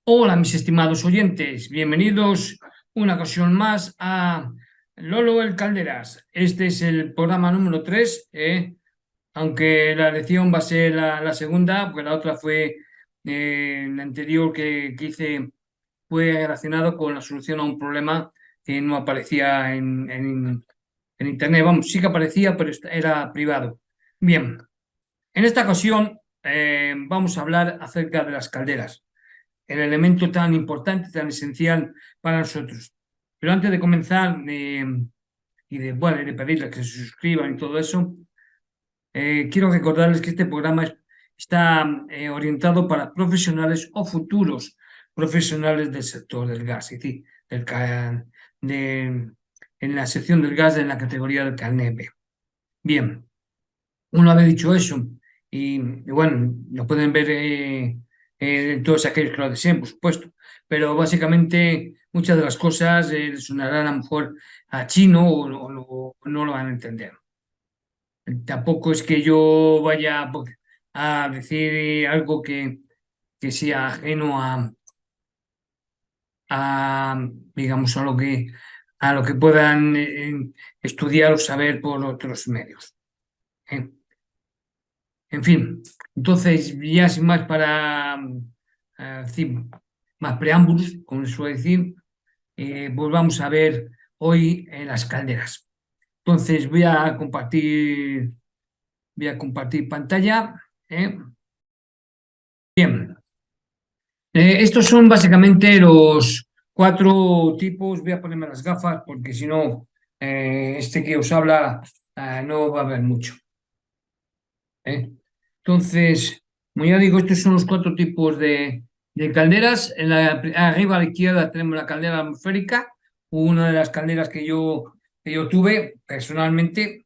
Hola, mis estimados oyentes, bienvenidos una ocasión más a Lolo el Calderas. Este es el programa número 3, aunque la lección va a ser la segunda, porque la otra fue la anterior que hice, fue relacionado con la solución a un problema que no aparecía en Internet. Vamos, sí que aparecía, pero era privado. Bien, en esta ocasión vamos a hablar acerca de las calderas, el elemento tan importante, tan esencial para nosotros. Pero antes de comenzar bueno, de pedirles que se suscriban y todo eso, quiero recordarles que este programa está orientado para profesionales o futuros profesionales del sector del gas, es decir, en la sección del gas en la categoría del carnet B. Bien, una vez dicho eso, y bueno, lo pueden ver todos aquellos que lo deseen, por supuesto, pero básicamente muchas de las cosas les sonarán a lo mejor a chino o no lo van a entender. Tampoco es que yo vaya a decir algo que sea ajeno digamos, a lo que puedan estudiar o saber por otros medios. ¿Eh? En fin, entonces ya sin más para decir, más preámbulos, como se suele decir, pues vamos a ver hoy las calderas. Entonces voy a compartir pantalla. ¿Eh? Bien, estos son básicamente los 4 tipos. Voy a ponerme las gafas porque si no, este que os habla no va a ver mucho. Entonces, como ya digo, estos son los 4 tipos de calderas. Arriba a la izquierda tenemos la caldera atmosférica, una de las calderas que yo tuve personalmente.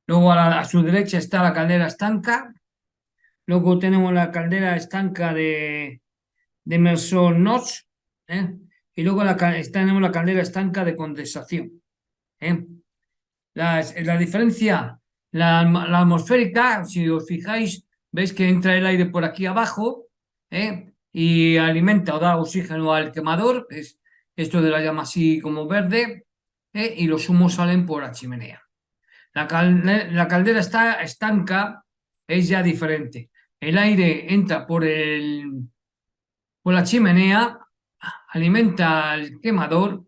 Luego a su derecha está la caldera estanca. Luego tenemos la caldera estanca de Merson-Knox. Y luego tenemos la caldera estanca de condensación. ¿eh? La diferencia, la atmosférica, si os fijáis, veis que entra el aire por aquí abajo y alimenta o da oxígeno al quemador, es esto de la llama así como verde, y los humos salen por la chimenea. La caldera está estanca, es ya diferente. El aire entra por la chimenea, alimenta al quemador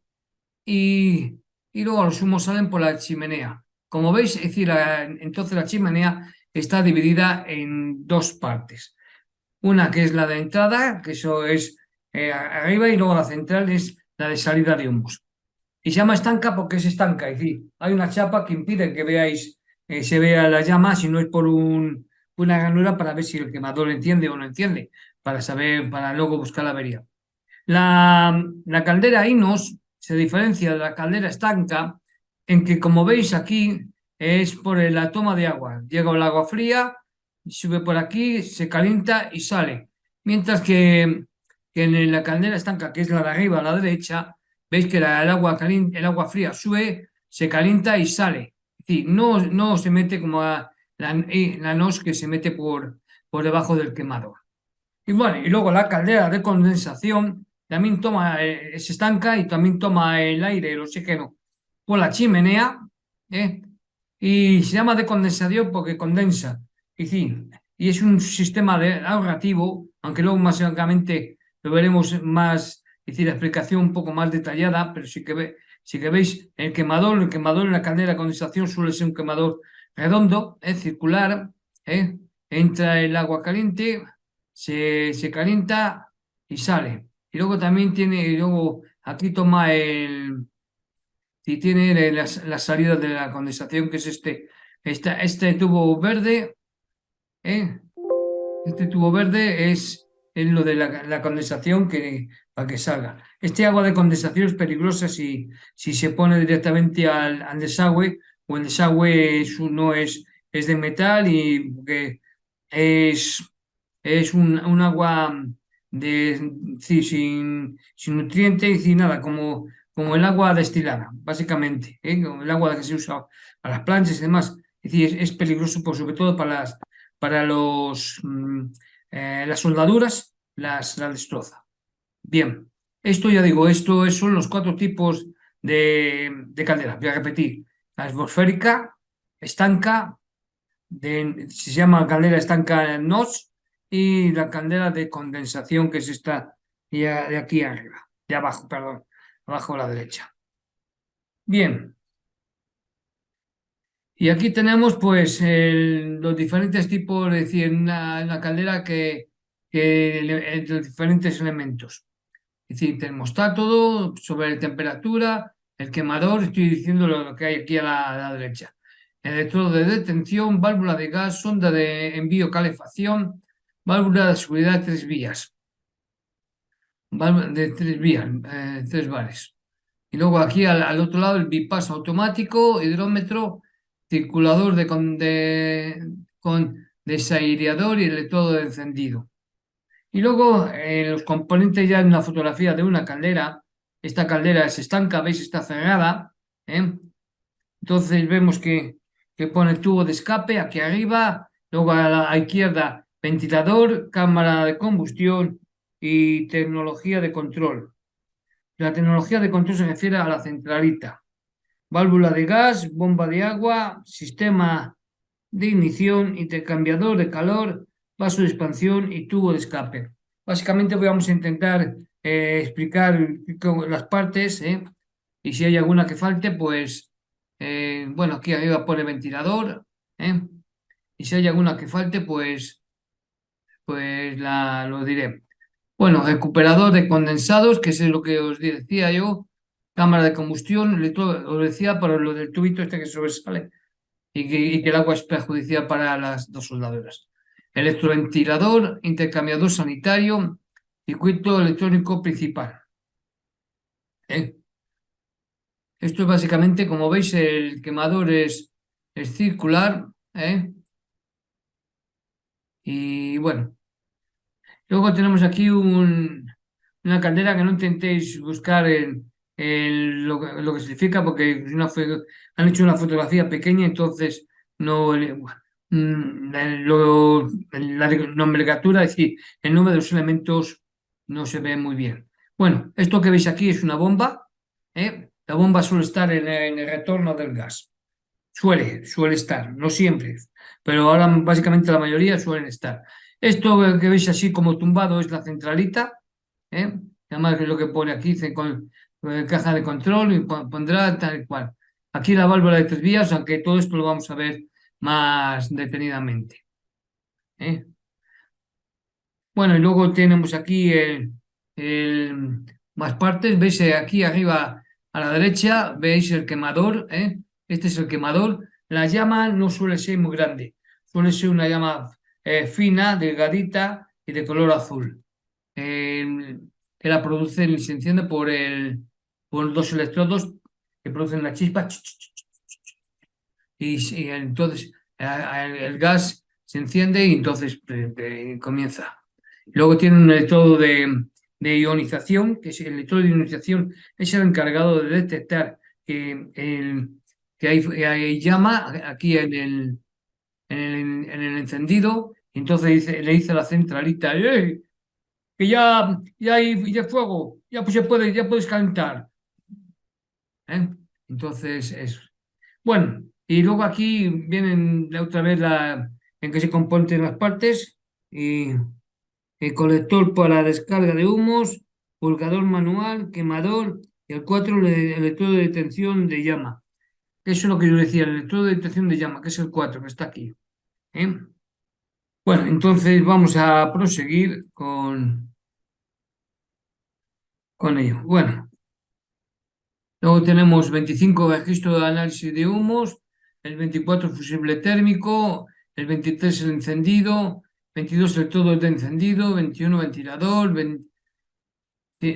y, y luego los humos salen por la chimenea. Como veis, es decir, entonces la chimenea está dividida en 2 partes. Una que es la de entrada, que eso es arriba, y luego la central es la de salida de humos. Y se llama estanca porque es estanca, es decir, hay una chapa que impide que se vea la llama, si no es por una ranura para ver si el quemador enciende o no enciende, para luego buscar la avería. La caldera Inos se diferencia de la caldera estanca en que, como veis aquí, es por la toma de agua. Llega el agua fría, sube por aquí, se calienta y sale. Mientras que en la caldera estanca, que es la de arriba a la derecha, veis que el agua fría sube, se calienta y sale. Es decir, no se mete como la NOS, que se mete por debajo del quemador. Y bueno, y luego la caldera de condensación también se estanca y también toma el aire, el oxígeno por la chimenea, ¿eh? Y se llama de condensación porque condensa. Y es un sistema ahorrativo, aunque luego más adelante lo veremos más, es decir, la explicación un poco más detallada, pero sí que veis el quemador en la caldera de condensación suele ser un quemador redondo, circular, entra el agua caliente, se calienta y sale. Y luego también luego aquí toma y tiene la salida de la condensación, que es este tubo verde. ¿eh? Este tubo verde es lo de la condensación para que salga. Este agua de condensación es peligrosa si se pone directamente al desagüe, o el desagüe no es de metal, y porque es un agua sí, sin nutrientes y nada, como el agua destilada, básicamente, como el agua que se usa para las planchas y demás. Es decir, es peligroso, sobre todo para las soldaduras, las destroza. Bien, esto ya digo, son los cuatro tipos de caldera. Voy a repetir, la atmosférica, estanca, se llama caldera estanca NOS, y la caldera de condensación, que es esta de aquí arriba, de abajo, perdón, abajo a la derecha. Bien, y aquí tenemos pues los diferentes tipos, es decir, una caldera los diferentes elementos. Es decir, termostato, sobre temperatura, el quemador, estoy diciendo lo que hay aquí a la derecha. Electrodo de detención, válvula de gas, sonda de envío calefacción, válvula de seguridad de tres vías, válvula de tres vías, tres bares. Y luego aquí al otro lado el bypass automático, hidrómetro, circulador con desaireador y electrodo de encendido. Y luego los componentes ya en una fotografía de una caldera. Esta caldera se estanca, veis, está cerrada. ¿Eh? Entonces vemos que pone tubo de escape aquí arriba. Luego a la izquierda ventilador, cámara de combustión y tecnología de control. La tecnología de control se refiere a la centralita. Válvula de gas, bomba de agua, sistema de ignición, intercambiador de calor, vaso de expansión y tubo de escape. Básicamente vamos a intentar explicar las partes, y si hay alguna que falte, pues, bueno, aquí arriba pone ventilador, ¿eh? Y si hay alguna que falte, pues lo diré. Bueno, recuperador de condensados, que es lo que os decía yo, cámara de combustión, os decía para lo del tubito este que sobresale y que el agua es perjudicial para las dos soldaduras. Electroventilador, intercambiador sanitario, circuito electrónico principal. ¿Eh? Esto es básicamente, como veis, el quemador es circular. Y bueno, luego tenemos aquí una caldera que no intentéis buscar lo que significa, porque han hecho una fotografía pequeña, entonces no la nomenclatura, es decir, el nombre de los elementos no se ve muy bien. Bueno, esto que veis aquí es una bomba. La bomba suele estar en el retorno del gas. Suele estar, no siempre, pero ahora básicamente la mayoría suelen estar. Esto que veis así como tumbado es la centralita, ¿eh? Además que es lo que pone aquí, dice con caja de control, y pondrá tal y cual. Aquí la válvula de tres vías, aunque todo esto lo vamos a ver más detenidamente. ¿Eh? Bueno, y luego tenemos aquí más partes. Veis aquí arriba a la derecha, veis el quemador. Este es el quemador. La llama no suele ser muy grande, suele ser una llama fina, delgadita y de color azul. Que la produce y se enciende por dos electrodos que producen la chispa. Y entonces el gas se enciende y entonces comienza. Luego tiene un electrodo de ionización, que es el electrodo de ionización, es el encargado de detectar que hay llama aquí en el encendido. Y entonces le dice a la centralita: ¡eh! Que ya hay fuego, ya puedes calentar. ¿Eh? Entonces, eso. Bueno, y luego aquí vienen otra vez en que se componen las partes, y el colector para descarga de humos, purgador manual, quemador, y el 4, el electrodo de detención de llama. Eso es lo que yo decía, el electrodo de detención de llama, que es el 4 que está aquí. ¿Eh? Bueno, entonces vamos a proseguir con ello. Bueno, luego tenemos 25 registro de análisis de humos, el 24 fusible térmico, el 23 el encendido, 22 el todo de encendido, 21 ventilador,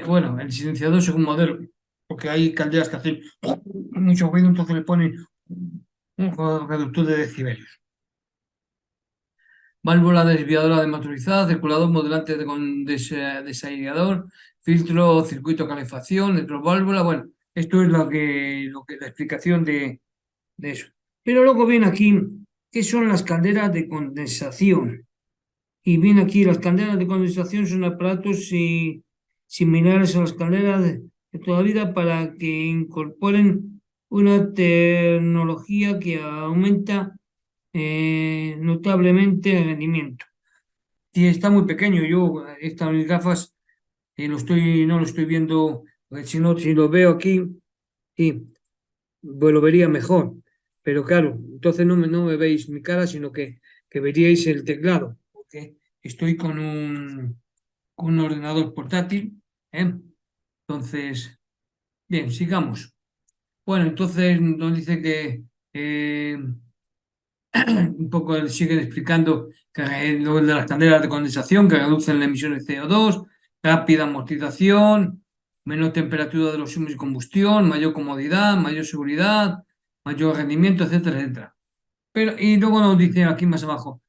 bueno, el silenciador según modelo, porque hay calderas que hacen mucho ruido, entonces le ponen un reductor de decibelios. Válvula desviadora de motorizada, circulador modelante con desaireador, filtro, circuito calefacción, electroválvula. Bueno, esto es la explicación de eso. Pero luego viene aquí, ¿qué son las calderas de condensación? Y viene aquí, las calderas de condensación son aparatos similares a las calderas de toda la vida para que incorporen una tecnología que aumenta notablemente el rendimiento. Y está muy pequeño, yo estas mis gafas no lo estoy viendo, porque si no, si lo veo aquí, sí, pues lo vería mejor. Pero claro, entonces no me veis mi cara, sino que veríais el teclado, porque estoy con un ordenador portátil, ¿eh? Entonces, bien, sigamos. Bueno, entonces nos dice que eh, un poco siguen explicando que lo de las candelas de condensación que reducen la emisión de CO2, rápida amortización, menor temperatura de los humos de combustión, mayor comodidad, mayor seguridad, mayor rendimiento, etcétera, etcétera. Pero, y luego nos dice aquí más abajo,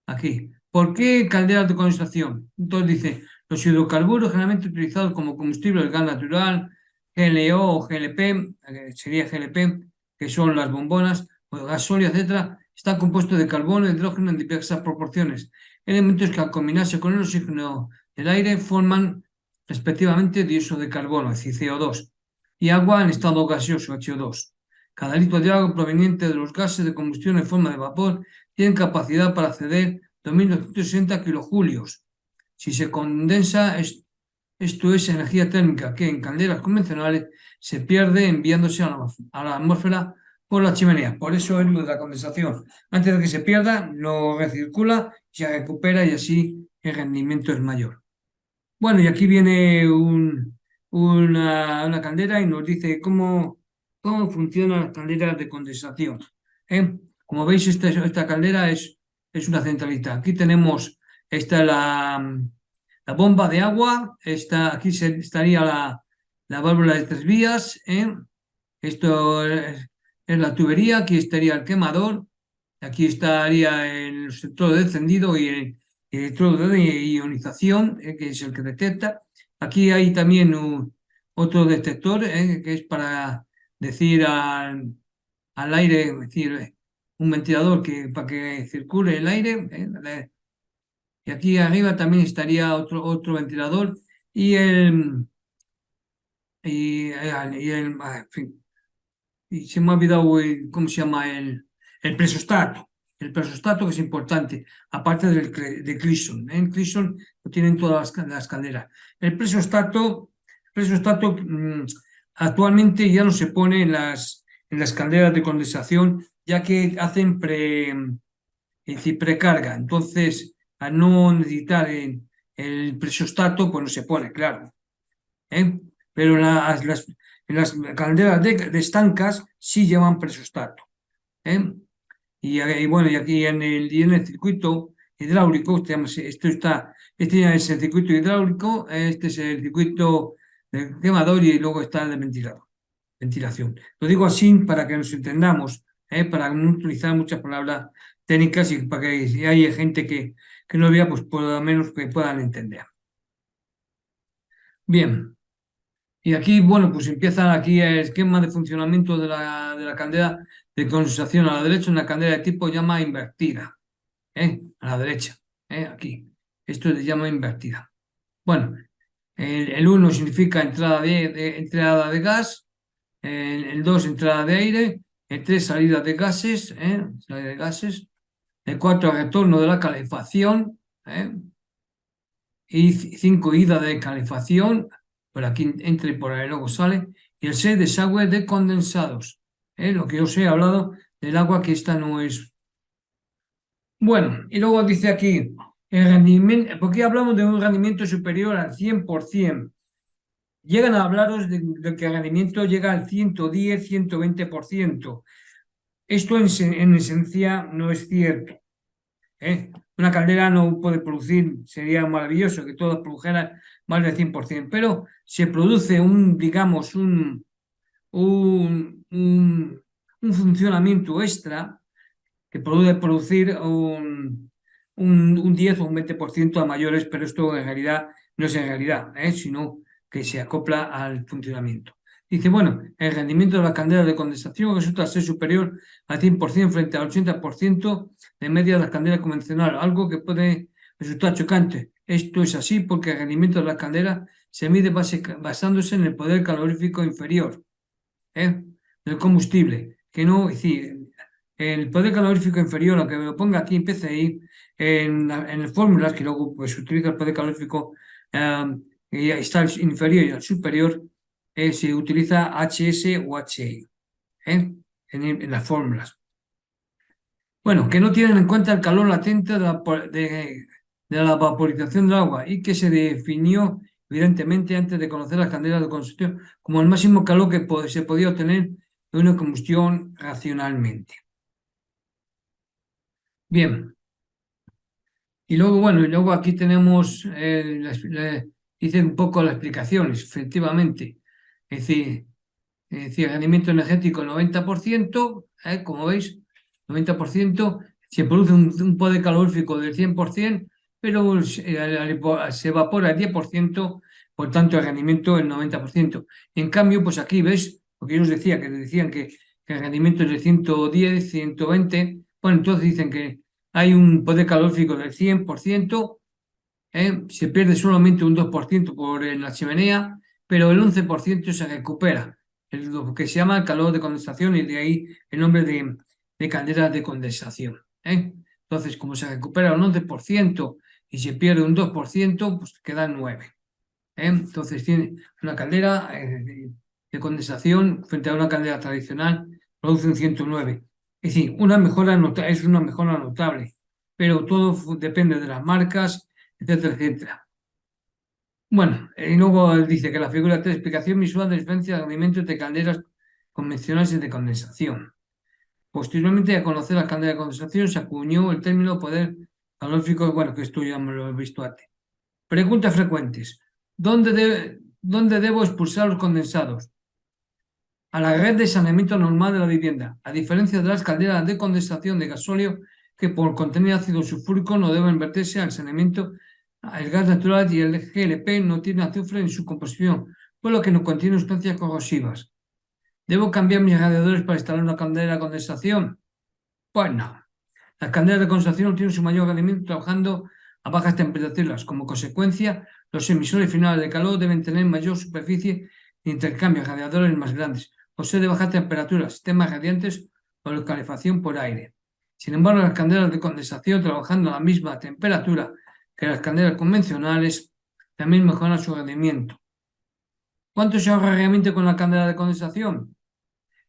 aquí, ¿por qué calderas de condensación? Entonces dice, los hidrocarburos generalmente utilizados como combustible, el gas natural, GLO o GLP, sería GLP, que son las bombonas, o el gasóleo, etcétera, están compuestos de carbono e hidrógeno en diversas proporciones, elementos que al combinarse con el oxígeno del aire forman respectivamente dióxido de carbono, es decir, CO2, y agua en estado gaseoso, HO2. Cada litro de agua proveniente de los gases de combustión en forma de vapor tienen capacidad para acceder 2.960 kilojulios. Si se condensa, esto es energía térmica que en calderas convencionales se pierde enviándose a la atmósfera por la chimenea. Por eso es lo de la condensación. Antes de que se pierda, lo recircula, se recupera y así el rendimiento es mayor. Bueno, y aquí viene una caldera y nos dice cómo funcionan las calderas de condensación. ¿Eh? Como veis, esta caldera es una centralita. Aquí tenemos, esta la bomba de agua, aquí estaría la válvula de 3 vías. Esto es la tubería, aquí estaría el quemador, aquí estaría el sector de encendido y el electrodo de ionización, que es el que detecta. Aquí hay también otro detector, que es para decir al aire, es decir, un ventilador para que circule el aire. Y aquí arriba también estaría otro ventilador y en fin, y se me ha olvidado cómo se llama el presostato. El presostato que es importante, aparte de Cleason. En Cleason lo tienen todas las calderas. El presostato actualmente ya no se pone en las calderas de condensación, ya que hacen es decir, precarga. Entonces, al no necesitar el presostato, pues no se pone, claro. ¿Eh? Pero en las calderas de estancas sí llevan presostato. ¿Eh? Y bueno, y aquí en el circuito hidráulico, este ya es el circuito hidráulico, este es el circuito de quemador y luego está el de ventilación. Lo digo así para que nos entendamos, para no utilizar muchas palabras técnicas y para que si hay gente que no lo vea, pues por lo menos que puedan entender. Bien. Y aquí, bueno, pues empieza aquí el esquema de funcionamiento de la caldera de condensación a la derecha, una caldera de tipo llama invertida, a la derecha, aquí. Esto se llama invertida. Bueno, el 1 significa entrada de gas, el 2 entrada de aire, el 3 salida de gases, el 4 retorno de la calefacción, y 5 ida de calefacción, por aquí entra y por ahí luego sale, y el 6 desagüe de condensados. Lo que yo os he hablado del agua, que esta no es. Bueno, y luego dice aquí, el rendimiento, porque hablamos de un rendimiento superior al 100%. Llegan a hablaros de que el rendimiento llega al 110, 120%. Esto en esencia no es cierto. Una caldera no puede producir, sería maravilloso que todo produjera más del 100%, pero se produce digamos, un funcionamiento extra que puede producir un 10 o un 20% a mayores, pero esto en realidad no es en realidad, sino que se acopla al funcionamiento. Dice, bueno, el rendimiento de la caldera de condensación resulta ser superior al 100% frente al 80% de media de la caldera convencional, algo que puede resultar chocante. Esto es así porque el rendimiento de la caldera se mide basándose en el poder calorífico inferior, del combustible, que no, es decir, el poder calorífico inferior, aunque me lo ponga aquí en PCI, en fórmulas, que luego pues utiliza el poder calorífico, y está el inferior y el superior, se utiliza HS o HI, en las fórmulas. Bueno, que no tienen en cuenta el calor latente de la vaporización del agua y que se definió evidentemente antes de conocer las candelas de combustión como el máximo calor que se podía obtener de una combustión racionalmente. Bien, y luego, bueno, y luego aquí tenemos, hice un poco las explicaciones, efectivamente. Es decir, rendimiento energético 90%, como veis, 90%, se produce un poder calorífico del 100%, pero se evapora el 10%, por tanto el rendimiento el 90%. En cambio, pues aquí ves, porque yo os decía que decían que el rendimiento es de 110, 120, bueno, entonces dicen que hay un poder calorífico del 100%, se pierde solamente un 2% en la chimenea, pero el 11% se recupera, lo que se llama el calor de condensación y de ahí el nombre de calderas de condensación. Entonces, como se recupera un 11% y se pierde un 2%, pues queda 9. Entonces, tiene una caldera de condensación frente a una caldera tradicional, produce un 109. Es decir, es una mejora notable, pero todo depende de las marcas, etcétera, etcétera. Bueno, y luego dice que la figura 3, explicación visual de diferencia de rendimientos de calderas convencionales y de condensación. Posteriormente, a conocer las calderas de condensación, se acuñó el término poder calorífico, bueno, que esto ya me lo he visto antes. Preguntas frecuentes. ¿Dónde debo expulsar los condensados? A la red de saneamiento normal de la vivienda, a diferencia de las calderas de condensación de gasóleo que por contener ácido sulfúrico no deben verterse al saneamiento. El gas natural y el GLP no tienen azufre en su composición, por lo que no contienen sustancias corrosivas. ¿Debo cambiar mis radiadores para instalar una caldera de condensación? Pues no. Las calderas de condensación tienen su mayor rendimiento trabajando a bajas temperaturas. Como consecuencia, los emisores finales de calor deben tener mayor superficie de intercambio, radiadores más grandes, o ser de baja temperatura, sistemas radiantes o de calefacción por aire. Sin embargo, las calderas de condensación, trabajando a la misma temperatura que las calderas convencionales, también mejoran su rendimiento. ¿Cuánto se ahorra realmente con la caldera de condensación?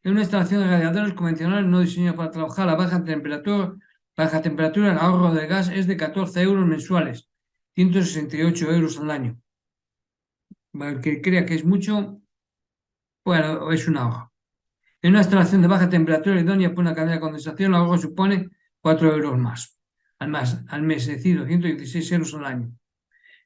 En una instalación de radiadores convencionales no diseñados para trabajar a baja temperatura, el ahorro de gas es de 14 euros mensuales, 168 euros al año. El que crea que es mucho, bueno, es un ahorro. En una instalación de baja temperatura idónea por una cadena de condensación, el ahorro supone 4 euros más al mes, es decir, 216 euros al año.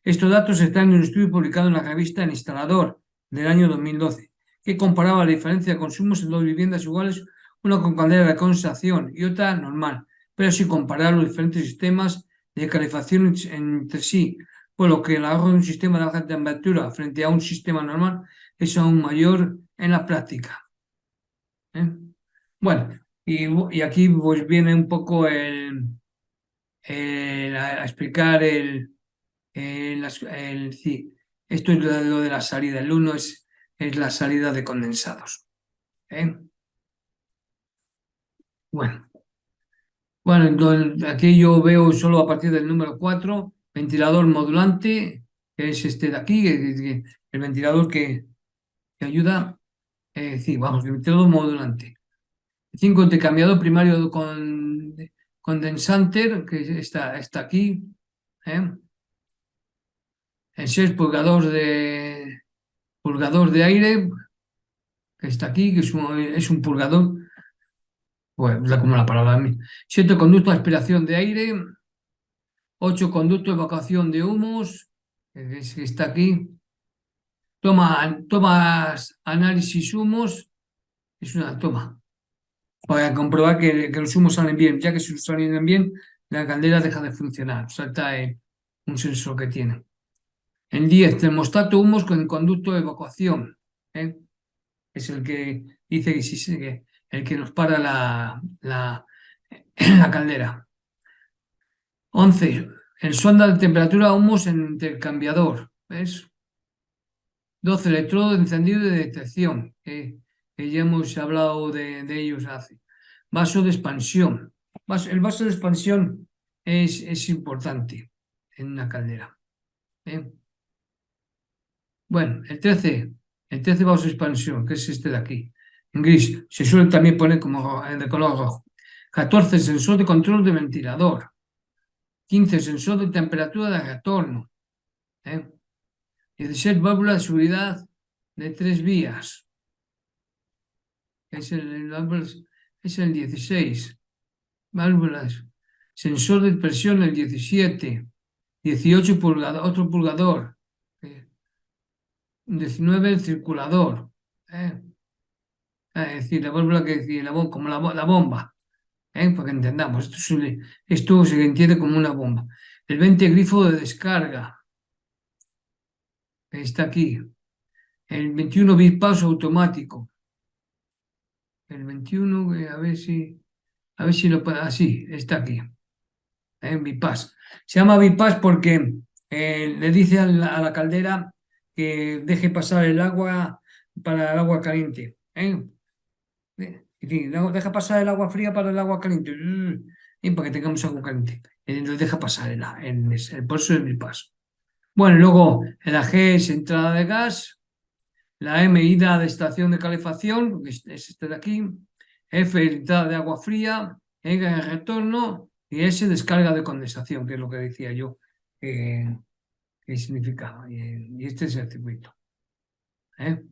Estos datos están en un estudio publicado en la revista El Instalador del año 2012, que comparaba la diferencia de consumos en dos viviendas iguales, una con caldera de condensación y otra normal, pero sin comparar los diferentes sistemas de calefacción entre sí, por lo que el ahorro de un sistema de baja temperatura frente a un sistema normal es aún mayor en la práctica. Bueno, y aquí pues viene un poco a explicar sí, esto es lo de la salida. El 1 es la salida de condensados. ¿eh? Bueno, bueno, entonces, aquí yo veo solo a partir del número 4, ventilador modulante, que es este de aquí, el ventilador que ayuda, sí, vamos, el ventilador modulante. 5, intercambiador primario con condensante, que está aquí. ¿eh? El 6, purgador de aire, que está aquí, que es un purgador, pues como la palabra a mí. 7, conducto de aspiración de aire. 8, conducto de evacuación de humos, que está aquí. Tomas análisis humos, es una toma, para comprobar que los humos salen bien. Ya que si salen bien, la caldera deja de funcionar, salta un sensor que tiene. En 10, termostato humos con conducto de evacuación. Es el que dice que el que nos para la caldera. 11, el sonda de temperatura humos en intercambiador. ¿Ves? 12 electrodos de encendido y de detección, que ya hemos hablado de ellos hace. Vaso de expansión. El vaso de expansión es importante en una caldera. ¿Eh? Bueno, el trece vaso de expansión, que es este de aquí, en gris, se suele también poner como de color rojo. 14, sensor de control de ventilador. 15, sensor de temperatura de retorno. ¿Eh? 16, válvula de seguridad de 3 vías. Es el 16. Válvulas. Sensor de presión el 17. 18 pulgador, otro pulgador. 19 el circulador. ¿Eh? Es decir, la válvula que decía, como la bomba. Para que entendamos. Esto se entiende como una bomba. El 20 grifo de descarga. Está aquí. El 21 bypass automático. El 21, a ver si lo puedo. Así, está aquí. Bypass. Se llama bypass porque le dice a la caldera que deje pasar el agua para el agua caliente. Es decir, deja pasar el agua fría para el agua caliente. Y para que tengamos agua caliente. Entonces deja pasar por eso es bypass. Bueno, y luego la G es entrada de gas. La M, ida de estación de calefacción, que es este de aquí. F, entrada de agua fría. E, retorno. Y S, descarga de condensación, que es lo que decía yo, que significaba. Y este es el circuito. ¿Eh?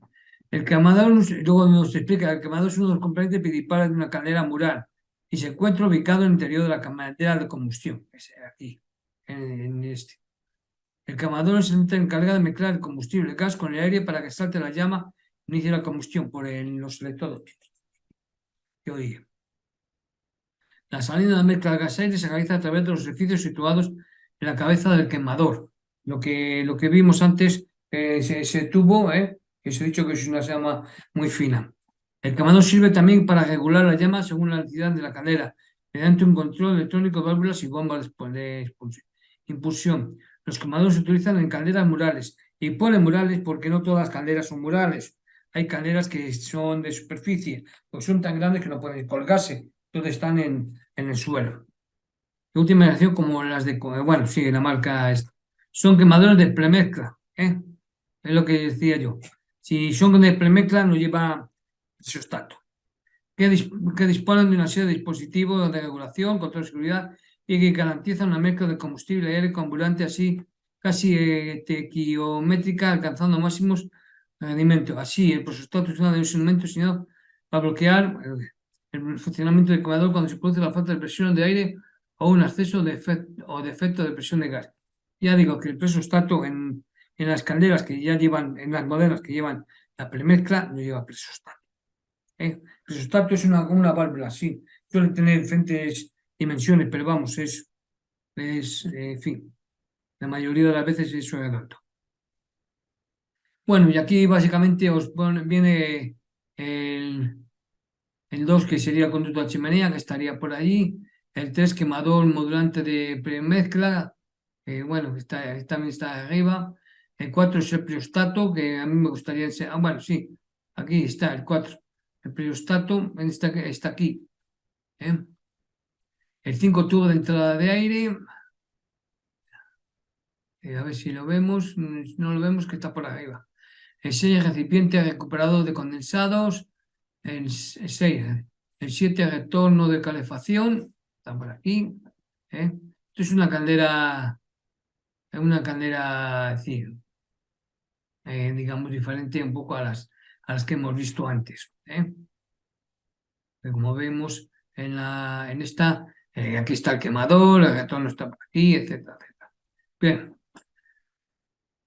El quemador, luego nos explica, el quemador es uno de los componentes principales de una caldera mural y se encuentra ubicado en el interior de la caldera de combustión, es aquí, en este. El quemador es el encargado de mezclar el combustible, el gas con el aire para que salte la llama e inicie la combustión por los electrodos. Que oí. La salida de la mezcla de gas-aire se realiza a través de los orificios situados en la cabeza del quemador. Lo que vimos antes, ese tubo, que os he dicho que es una llama muy fina. El quemador sirve también para regular la llama según la necesidad de la caldera, mediante un control electrónico de válvulas y bombas de impulsión. Los quemadores se utilizan en calderas murales y ponen murales porque no todas las calderas son murales. Hay calderas que son de superficie, pues son tan grandes que no pueden colgarse, entonces están en el suelo. De última generación, como las de, bueno, sí, la marca es, son quemadores de premezcla, es lo que decía yo. Si son de premezcla, no lleva isostato, que disponen de una serie de dispositivos de regulación, control de seguridad y que garantizan una mezcla de combustible y aire carburante así casi tequiométrica, alcanzando máximos rendimientos. Así, el prosostato es un instrumento diseñado para bloquear el funcionamiento del quemador cuando se produce la falta de presión de aire o un exceso de defecto de presión de gas. Ya digo que el presostato en las calderas que ya llevan, en las modernas que llevan la premezcla, no lleva presostato. El presostato es una válvula, sí, suele tener diferentes dimensiones, pero vamos, en fin, la mayoría de las veces es redondo. Bueno, y aquí básicamente viene el 2, que sería el conducto de chimenea, que estaría por ahí. El 3, quemador modulante de premezcla, bueno, también está arriba. El 4 es el priostato, que a mí me gustaría enseñar. Bueno, sí, aquí está el 4. El priostato está aquí. ¿Eh? El 5, tubo de entrada de aire. A ver si lo vemos. No lo vemos, que está por arriba. El 6, recipiente recuperador de condensados. El 6, el 7, retorno de calefacción, está por aquí. Esto es una caldera, decir, digamos, diferente un poco a las que hemos visto antes. Como vemos en esta, aquí está el quemador, el retorno está por aquí, etcétera, etcétera. Bien.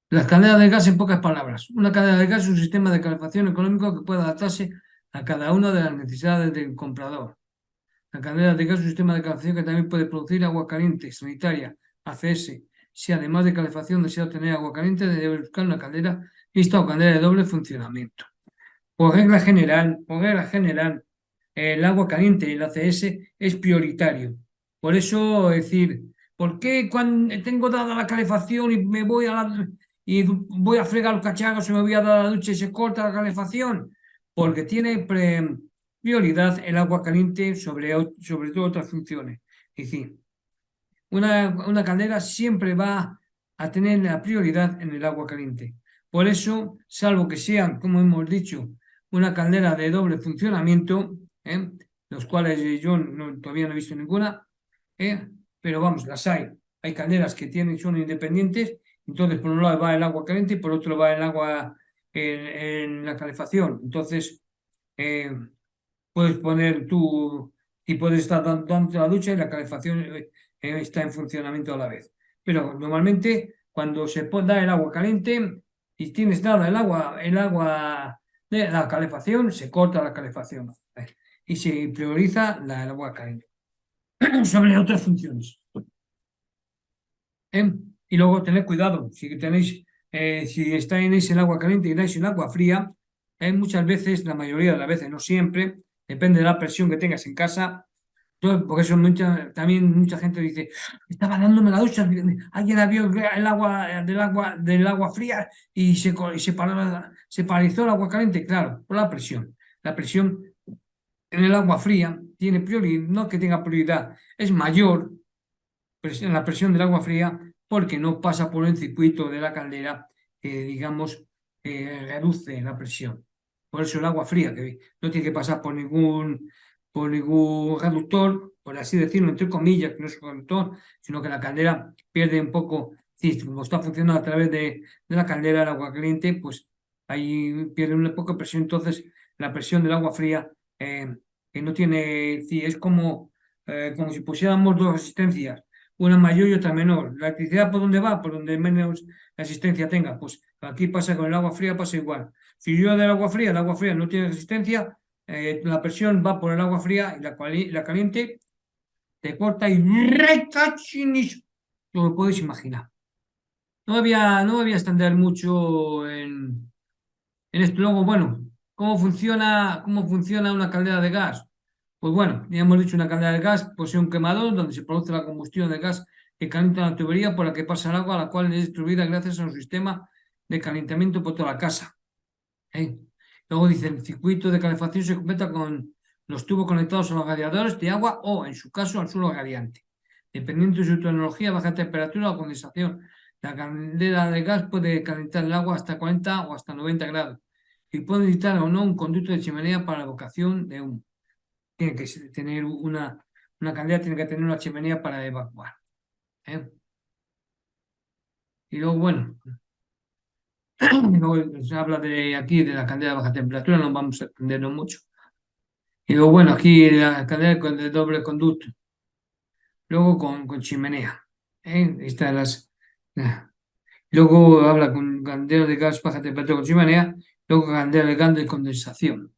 Las calderas de gas en pocas palabras. Una caldera de gas es un sistema de calefacción económico que puede adaptarse a cada una de las necesidades del comprador. La caldera de gas es un sistema de calefacción que también puede producir agua caliente, sanitaria, ACS. Si además de calefacción desea obtener agua caliente, debe buscar una caldera mixta o caldera de doble funcionamiento. Por regla general, el agua caliente y el ACS es prioritario. Por eso, decir, ¿por qué cuando tengo dada la calefacción y me voy y voy a fregar los cacharros y me voy a dar la ducha y se corta la calefacción, porque tiene prioridad el agua caliente sobre todo otras funciones. Es decir, una caldera siempre va a tener la prioridad en el agua caliente. Por eso, salvo que sean, como hemos dicho, una caldera de doble funcionamiento, los cuales yo todavía no he visto ninguna, ¿eh? Pero vamos, las hay. Hay calderas que son independientes, entonces por un lado va el agua caliente y por otro va el agua en la calefacción. Entonces, eh, puedes poner tú y puedes estar dando la ducha y la calefacción está en funcionamiento a la vez. Pero normalmente cuando da el agua caliente y tienes dada el agua de la calefacción, se corta la calefacción y se prioriza el agua caliente sobre otras funciones. ¿Eh? Y luego tened cuidado, si estáis en el agua caliente y dais en agua fría, muchas veces, la mayoría de las veces, no siempre, depende de la presión que tengas en casa. Porque eso también mucha gente dice, estaba dándome la ducha, alguien abrió el agua del agua fría y se paralizó el agua caliente, claro, por la presión. La presión en el agua fría tiene prioridad, no que tenga prioridad, es mayor la presión del agua fría porque no pasa por el circuito de la caldera que, digamos, reduce la presión. Por eso el agua fría, que no tiene que pasar por ningún reductor, por así decirlo, entre comillas, que no es un reductor, sino que la caldera pierde un poco, sí, como está funcionando a través de la caldera, el agua caliente, pues ahí pierde un poco de presión. Entonces, la presión del agua fría, que no tiene, sí, es como si pusiéramos dos resistencias, una mayor y otra menor. ¿La electricidad por dónde va? Por donde menos resistencia tenga. Pues aquí pasa con el agua fría, pasa igual. Si yo del agua fría, el agua fría no tiene resistencia, la presión va por el agua fría y la caliente te corta y recachinis. Lo podéis imaginar. No voy a extender mucho en esto. Luego, bueno, ¿cómo funciona una caldera de gas? Pues bueno, ya hemos dicho, una caldera de gas posee un quemador donde se produce la combustión de gas que calienta la tubería por la que pasa el agua, la cual es distribuida gracias a un sistema de calentamiento por toda la casa. ¿Eh? Luego dice, el circuito de calefacción se completa con los tubos conectados a los radiadores de agua o, en su caso, al suelo radiante. Dependiendo de su tecnología, baja temperatura o condensación. La caldera de gas puede calentar el agua hasta 40 o hasta 90 grados y puede necesitar o no un conducto de chimenea para la evacuación de humo. Tiene que tener una caldera, tiene que tener una chimenea para evacuar. ¿Eh? Y luego, bueno, luego se habla aquí de la caldera de baja temperatura, no vamos a extendernos mucho. Y luego, bueno, aquí la caldera de doble conducto, luego con chimenea. Estas luego habla con caldera de gas baja temperatura con chimenea, luego caldera de gas de condensación.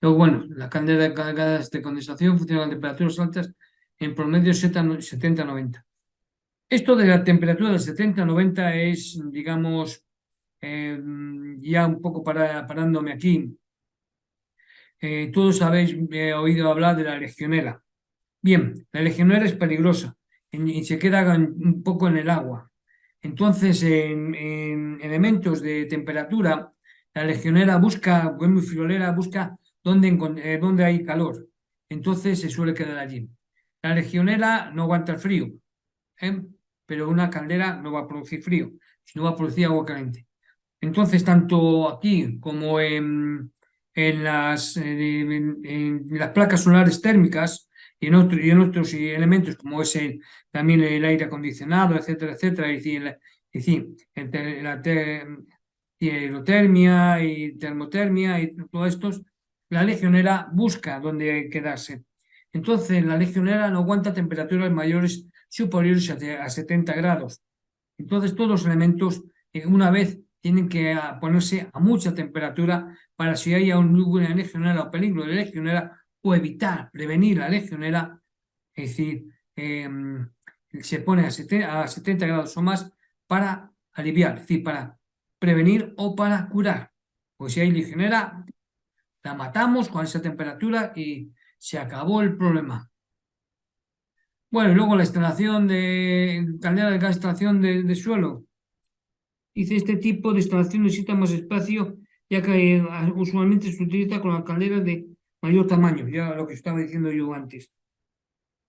Luego, bueno, la caldera de gas de condensación funciona a temperaturas altas, en promedio 70-90. Esto de la temperatura de 70-90 es, digamos, ya un poco parándome aquí. Todos habéis oído hablar de la legionela. Bien, la legionela es peligrosa y se queda un poco en el agua. Entonces, en elementos de temperatura, la legionela busca, es muy friolera, busca dónde hay calor. Entonces se suele quedar allí. La legionela no aguanta el frío, ¿eh? Pero una caldera no va a producir frío, sino va a producir agua caliente. Entonces, tanto aquí como en las placas solares térmicas y en otros elementos como es también el aire acondicionado, etcétera, etcétera, es decir, y aerotermia y termotermia y todo esto, la legionera busca dónde quedarse. Entonces, la legionera no aguanta temperaturas mayores superiores a 70 grados. Entonces, todos los elementos, una vez, tienen que ponerse a mucha temperatura para si hay una legionera o peligro de legionera o evitar, prevenir la legionera, es decir, se pone a 70 grados o más para aliviar, es decir, para prevenir o para curar. Pues si hay legionera, la matamos con esa temperatura y se acabó el problema. Bueno, y luego la instalación de caldera de gas, extracción de suelo. Dice, este tipo de instalación necesita más espacio, ya que usualmente se utiliza con las calderas de mayor tamaño, ya lo que estaba diciendo yo antes,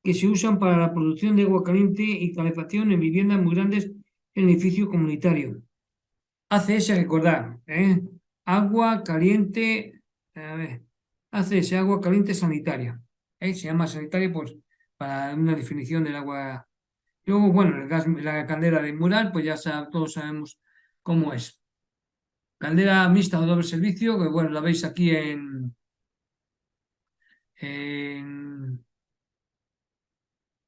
que se usan para la producción de agua caliente y calefacción en viviendas muy grandes en edificio comunitario. ACS, recordar, ¿eh? Agua caliente, a ver, ACS, agua caliente sanitaria. Se llama sanitaria, pues, para una definición del agua. Luego, bueno, el gas, la caldera de mural, pues ya todos sabemos cómo es. Caldera mixta o doble servicio, que bueno, la veis aquí en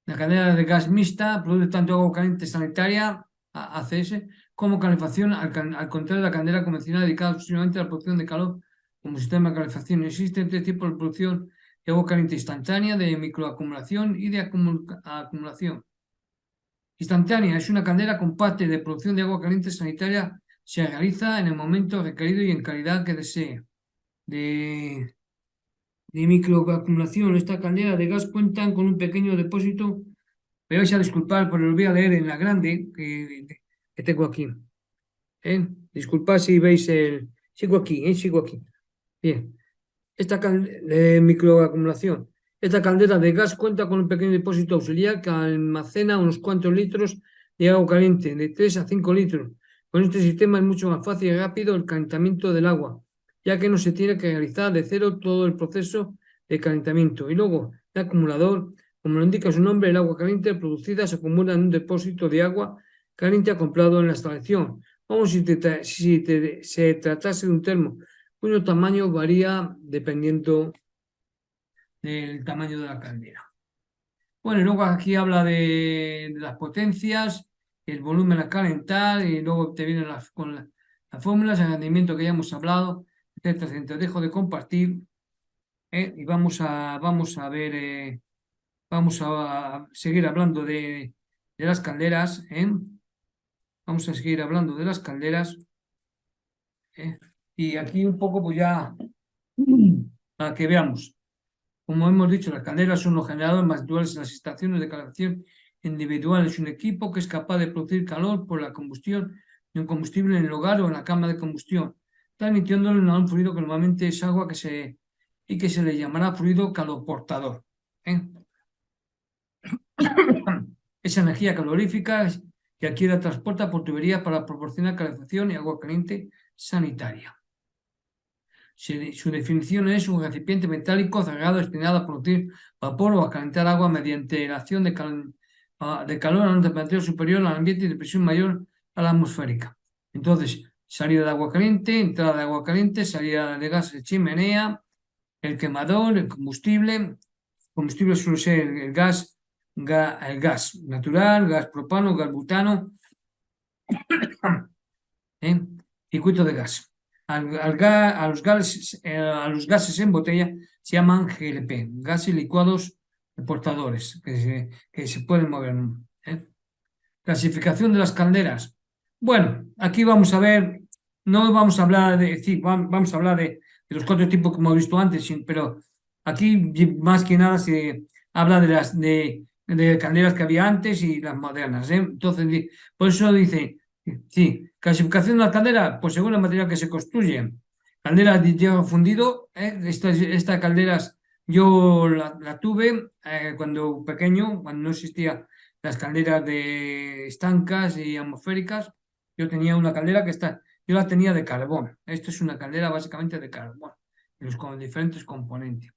la caldera de gas mixta, produce tanto agua caliente sanitaria, ACS, como calefacción, al contrario de la caldera convencional dedicada exclusivamente a la producción de calor como sistema de calefacción. Existen tres tipos de producción de agua caliente instantánea, de microacumulación y de acumulación. Instantánea es una caldera compacta de producción de agua caliente sanitaria. Se realiza en el momento requerido y en calidad que desee. De, de microacumulación, esta caldera de gas cuentan con un pequeño depósito. Me vais a disculpar, pero lo voy a leer en la grande que tengo aquí. Disculpad si veis el. Sigo aquí, sigo aquí. Bien. Esta de microacumulación. Esta caldera de gas cuenta con un pequeño depósito auxiliar que almacena unos cuantos litros de agua caliente, de 3 a 5 litros. Con este sistema es mucho más fácil y rápido el calentamiento del agua, ya que no se tiene que realizar de cero todo el proceso de calentamiento. Y luego, el acumulador, como lo indica su nombre, el agua caliente producida se acumula en un depósito de agua caliente acoplado en la instalación, como si se tratase de un termo cuyo tamaño varía dependiendo del tamaño de la caldera. Bueno, y luego aquí habla de las potencias, el volumen a calentar, y luego te vienen con las fórmulas, el rendimiento que ya hemos hablado, etcétera, etcétera. Dejo de compartir y vamos a ver, vamos a seguir hablando de las calderas. Vamos a seguir hablando de las calderas. Y aquí un poco, pues ya, para que veamos. Como hemos dicho, las calderas son los generadores más habituales en las estaciones de calefacción individuales. Un equipo que es capaz de producir calor por la combustión de un combustible en el hogar o en la cámara de combustión, transmitiéndolo en un fluido que normalmente es agua y que se le llamará fluido caloportador. ¿eh? Esa energía calorífica que aquí la transporta por tubería para proporcionar calefacción y agua caliente sanitaria. Su definición es un recipiente metálico cerrado destinado a producir vapor o a calentar agua mediante la acción de calor a una temperatura superior al ambiente y de presión mayor a la atmosférica. Entonces, salida de agua caliente, entrada de agua caliente, salida de gas de chimenea, el quemador, el combustible. El combustible suele ser el gas natural, gas propano, gas butano, circuito de gas. A los gases en botella se llaman GLP, gases licuados portadores, que se pueden mover. Clasificación de las calderas. Bueno, aquí vamos a ver, no vamos a hablar de, sí, vamos a hablar de los cuatro tipos que hemos visto antes, pero aquí más que nada se habla de calderas que había antes y las modernas. Entonces, por eso dice, sí, clasificación de la caldera, pues según el material que se construye. Caldera de hierro fundido, estas calderas yo la tuve cuando pequeño, cuando no existía las calderas de estancas y atmosféricas. Yo tenía una caldera yo la tenía de carbón. Esto es una caldera básicamente de carbón, con diferentes componentes.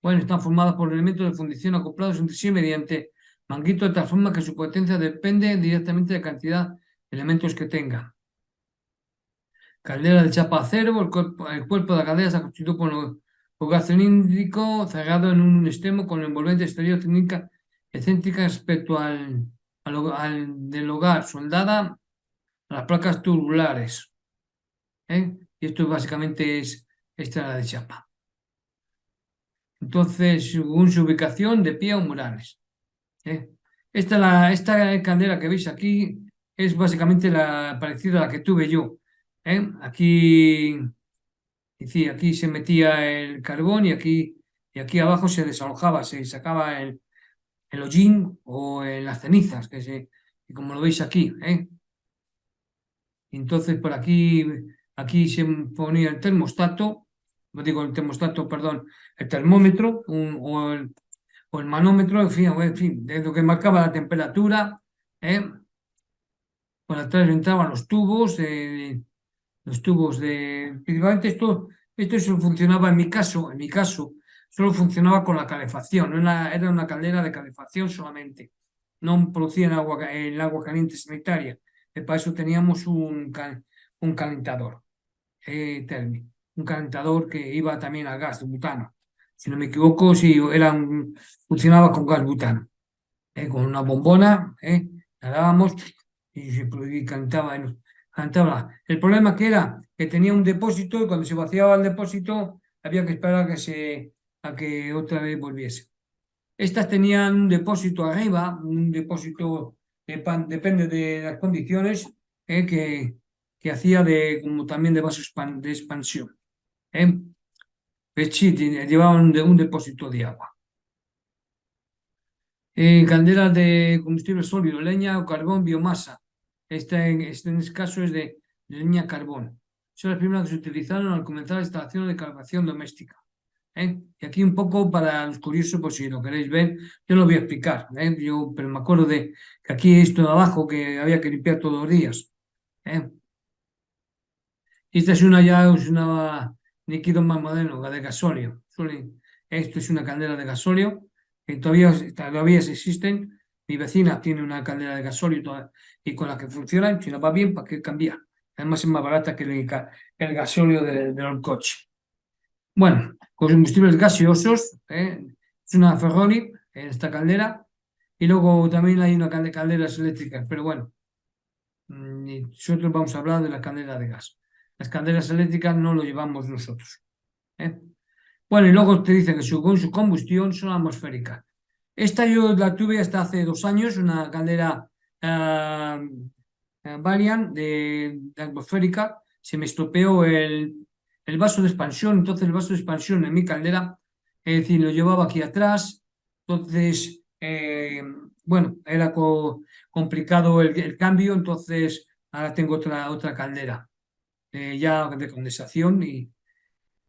Bueno, están formadas por elementos de fundición acoplados entre sí mediante manguitos de tal forma que su potencia depende directamente de la cantidad de elementos que tenga. Caldera de chapa acero, el cuerpo de la caldera está constituido por un lugar cilíndrico cerrado en un extremo con el envolvente exterior técnica excéntrica respecto al del hogar, soldada a las placas tubulares. Y esto básicamente es esta la de chapa. Entonces, según su ubicación de pie o murales. ¿eh? Esta caldera que veis aquí es básicamente la parecida a la que tuve yo. Aquí, sí, aquí se metía el carbón y aquí abajo se desalojaba, se sacaba el hollín o las cenizas, que como lo veis aquí. Entonces, por aquí se ponía el termostato, no digo el termostato, perdón, el termómetro o el manómetro, en fin, de lo que marcaba la temperatura. ¿Eh? Por atrás entraban los tubos de... Principalmente esto solo funcionaba en mi caso, solo funcionaba con la calefacción, era una caldera de calefacción solamente. No producían el agua caliente sanitaria. Para eso teníamos un calentador térmico, un calentador que iba también a gas de butano. Si no me equivoco, sí, funcionaba con gas butano, con una bombona, la dábamos y cantaba. El problema que era que tenía un depósito y cuando se vaciaba el depósito había que esperar a que otra vez volviese. Estas tenían un depósito arriba, un depósito depende de las condiciones, que hacía como también de vaso de expansión. ¿Eh? Pues sí, llevaban un depósito de agua. Calderas de combustible sólido, leña o carbón, biomasa. En este caso es de leña carbón. Son las primeras que se utilizaron al comenzar la instalación de calefacción doméstica. Y aquí un poco para los curiosos, por si lo queréis ver, yo lo voy a explicar. Pero me acuerdo de que aquí esto de abajo que había que limpiar todos los días. ¿eh? Y esta es una líquido más moderno, la de gasóleo. Esto es una caldera de gasóleo que todavía existen. Mi vecina tiene una caldera de gasóleo y con la que funciona, y si no va bien, ¿para qué cambiar? Además es más barata que el gasóleo del coche. Bueno, combustibles gaseosos, es una Ferroni en esta caldera, y luego también hay una calderas eléctricas, pero bueno, y nosotros vamos a hablar de la caldera de gas. Las calderas eléctricas no lo llevamos nosotros. ¿eh? Bueno, y luego te dice que su combustión son atmosféricas. Esta yo la tuve hasta hace 2 años, una caldera Valiant de atmosférica. Se me estropeó el vaso de expansión, entonces el vaso de expansión en mi caldera, es decir, lo llevaba aquí atrás, entonces, bueno, era complicado el cambio, entonces ahora tengo otra caldera ya de condensación y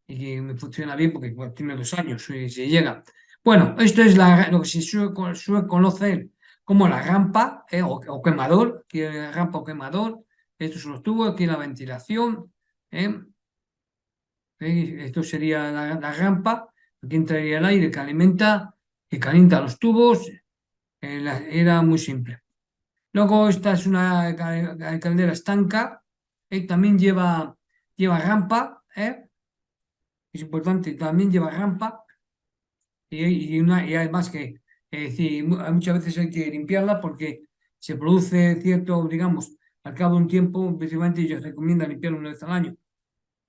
que me funciona bien porque bueno, tiene 2 años y se llega. Bueno, esto es lo que se suele conocer como la rampa o quemador, que rampa o quemador. Esto se los tubos, aquí la ventilación. ¿eh? Esto sería la rampa. Aquí entraría el aire que calienta los tubos. Era muy simple. Luego esta es una caldera estanca. También lleva rampa. Es importante, también lleva rampa y además que decir, muchas veces hay que limpiarla porque se produce cierto, digamos, al cabo de un tiempo, principalmente ellos recomiendan limpiarla una vez al año.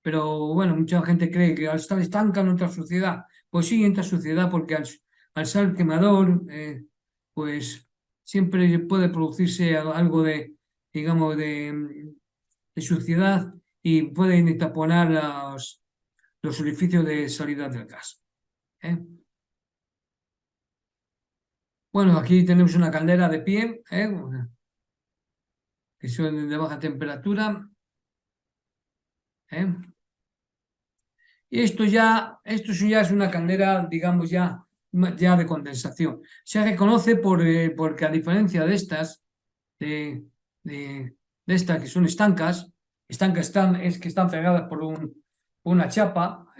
Pero bueno, mucha gente cree que al estar estanca no entra suciedad. Pues sí, entra suciedad porque al ser quemador, pues siempre puede producirse algo digamos, de suciedad y pueden taponar los orificios de salida del gas. ¿eh? Bueno, aquí tenemos una caldera de pie, que son de baja temperatura. ¿eh? Y esto ya es una caldera, digamos, ya de condensación. Se reconoce porque a diferencia de estas, de, de estas que son estancas es que están pegadas por una chapa.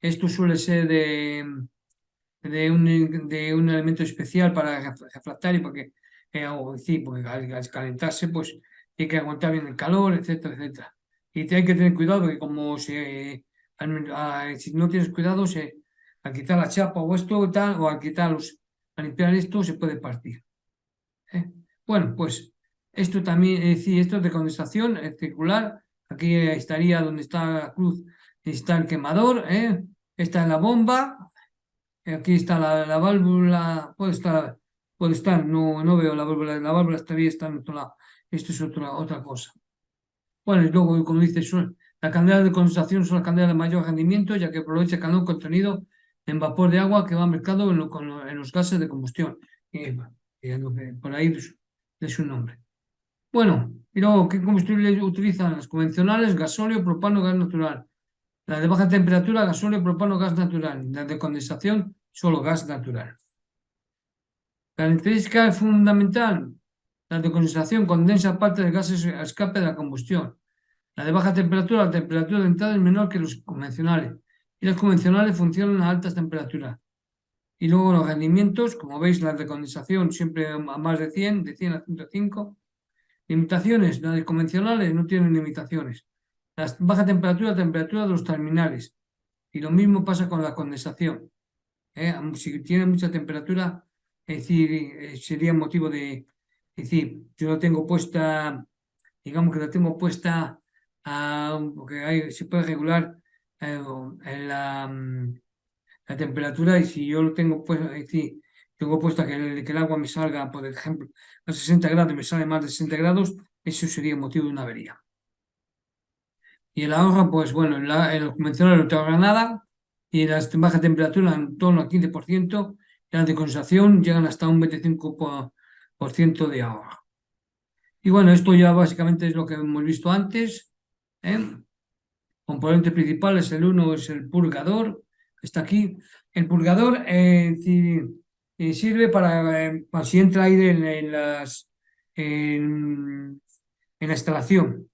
Esto suele ser de un elemento especial para refractar y porque al calentarse pues hay que aguantar bien el calor, etcétera, etcétera. Y hay que tener cuidado que si no tienes cuidado, al quitar la chapa o esto y tal, o al limpiar esto se puede partir. ¿eh? Bueno, pues esto también, es decir, esto es de condensación circular. Aquí estaría donde está la cruz, está el quemador, esta es la bomba. Aquí está la válvula, puede estar, no veo la válvula está en otro lado. Esto es otra cosa. Bueno, y luego, como dice, la caldera de condensación es una caldera de mayor rendimiento, ya que aprovecha el calor contenido en vapor de agua que va mezclado en los gases de combustión. Y, bueno, por ahí de su nombre. Bueno, y luego, ¿qué combustible utilizan? Las convencionales, gasóleo, propano, gas natural. Las de baja temperatura, gasóleo, propano, gas natural. Las de condensación, solo gas natural. Característica fundamental. La de condensación condensa parte de gases a escape de la combustión. La de baja temperatura, la temperatura de entrada es menor que los convencionales. Y los convencionales funcionan a altas temperaturas. Y luego los rendimientos, como veis, las de condensación siempre a más de 100 a 105. Limitaciones, las convencionales no tienen limitaciones. La baja temperatura, temperatura de los terminales. Y lo mismo pasa con la condensación. Si tiene mucha temperatura, es decir, sería motivo de, es decir, yo lo tengo puesta, digamos que la tengo puesta, porque se puede regular en la temperatura y si yo lo tengo puesto, es decir, tengo puesta que el agua me salga, por ejemplo, a 60 grados y me sale más de 60 grados, eso sería motivo de una avería. Y el ahorro, pues bueno, en los convencionales no te ahorra nada y las de baja temperatura en torno al 15%, y las de condensación llegan hasta un 25% de ahorro. Y bueno, esto ya básicamente es lo que hemos visto antes. ¿eh? Componentes principales, el uno es el purgador, que está aquí. El purgador sirve para si entra aire en, en la instalación.